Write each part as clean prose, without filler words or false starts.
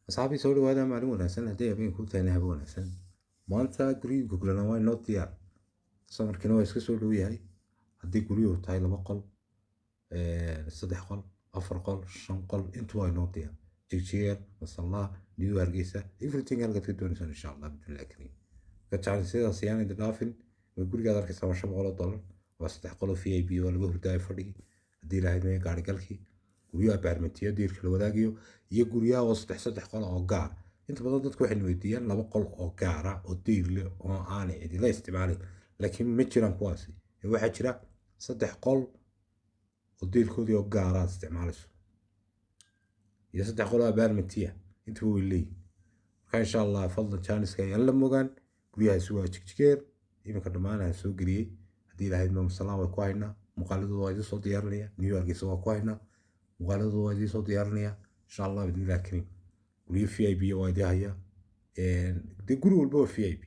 أصحابي سولوا هذا معلومة سنة هدية بين كوتا نهبونا سنة ما أنت قريب قلنا واي نوت ديار سمر كانوا يسكسوا له وياي هدي قريو تاي لبقل صدح قل أفر قل شن قل أنت واي نوت ديار تيجير مصلى نيو هرجيسة everything هرجة تدون إن شاء الله بدون الأكريم كتعرف سيدا صيانة دافن ويقول قادر كسر شب غلط دولار وصدح قلو في أي بي ولا بهر داي فرقي هدي لهاي ما قاعد قالكي guryaha baarmatiya diirka la wadaagayo iyo guryaha oo saddex qol oo gaar inta badan dadku waxay weydiiyaan laba qol oo gaara oo diir leh oo aanay cidila isticmaalin laakiin ma jiraan kuwaasi waxaa jira saddex qol oo diirkoodii oo gaara aad isticmaalayso iyo saddex qol oo baarmatiya intuba way leeyihin marka insha allah fadlan jaaniska ayaan la mogaan guryahaasi waa jigjigeer iminka dhammaanaha soo geliyey haddii lahayd maamsalaan way ku haynaa muuqaaladooda waa idin soo diyaarinaya new yorkiisa waa ku haynaa muuqaaladooda waa idiin soo diyaarinaya insha allah bidnillahi kariim guryo v i b waa idin haya dee guri walba waa v i b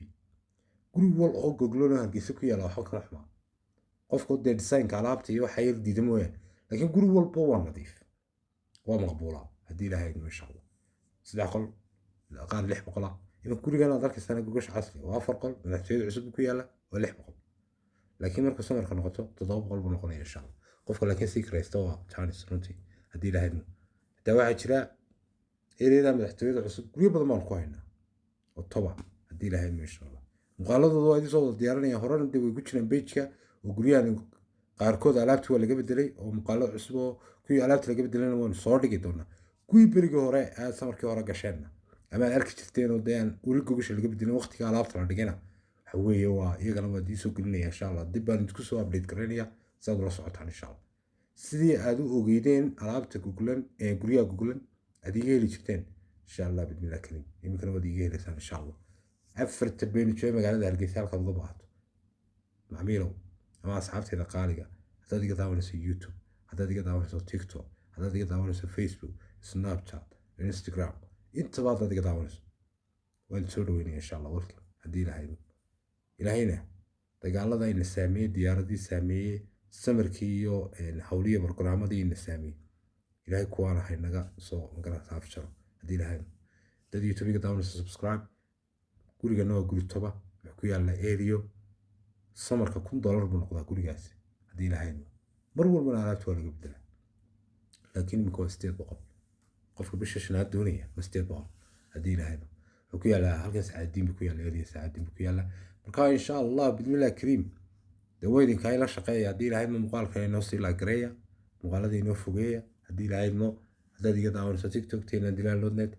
guri wal oo goglona hargeysa ku yaala waxba kala xumaa qofku dee designka alaabta iyo waxa yar diida mooyaan laakiin guri walba waa nadiif waa maqbuula haddii ilaahay idmo insha allah saddex qol qaar 600 ah iminka gurigan aad arkaysaan gogasha casri waa 4 qol madaxtooyada cusub ku yaala waa 600 laakiin marka samarka noqoto 700 buu noqonaya insha allah qofka laakiin sii kiraysta waa chance runtii haddii lahaydna hadaa waxaa jira ereyada madaxtooyada cusub guryo badan baan ku haynaa oo toba haddii lahaydna insha allah muuqaaladooda waa idin soo diyaarinaya horena dee way ku jiraan bejka oo guryahan qaarkood alaabtii waa laga bedelay oo muuqaalada cusub oo kuwii alaabta laga bedelayna waanu soo dhigi doonaa kuwii berigii hore aad samarkii hore gasheenna ama aad arki jirteen oo dee aan weli gogasha laga bedelin waqtiga alaabta la dhigana waxa weeye waa iyagana waa idiin soo gelinaya insha allah dib baan idinku soo update garaynaya saad ula socotaan insha allah sidii aad u ogeydeen alaabta guglan ee guryaha guglan aad iga heli jirteen insha allah bidnillahi kariim iminkana waad iga helaysaan insha allah afarta beenijoe magaalada hargeysa halkaad uga baahato macmiilow ama asxaabteeda qaaliga haddaad iga daawanayso youtube haddaad iga daawanayso tiktok haddaad iga daawanayso facebook snapchat instagram intaba haddaad iga daawanayso waan soo dhaweynaya insha allah welcome haddii ilaahayna dagaalada ayna saameeyey diyaaradii saameeyey samarkii iyo hawliya barnaamijyadii ina saameeyey ilaahay kuwaana haynaga soo magarata afjaro haddii ilaahayna dad youtube iga daawanayso subscribe gurigana waa guri toba wuxuu ku yaalla eriyo samarka $1 buu noqdaa gurigaasi haddii ilaahayna mar walbana alaabta waa laga bedelaa laakiin imika waa 800 qofka bisha shanaad doonaya waa 800 haddii ilaahayna wuxuu ku yaallaa halkan saacadiin buu ku yaalla eriyo saacadiin buu ku yaalla marka insha allah bidnillahi kariim دوايدين كاي لا شقيا هدي لهاي من مقال كاي نوصي لا غريا مقالدي نو فوغيا هدي لهاي نو هدا ديغا داون تيك توك تينا ديلا لودنت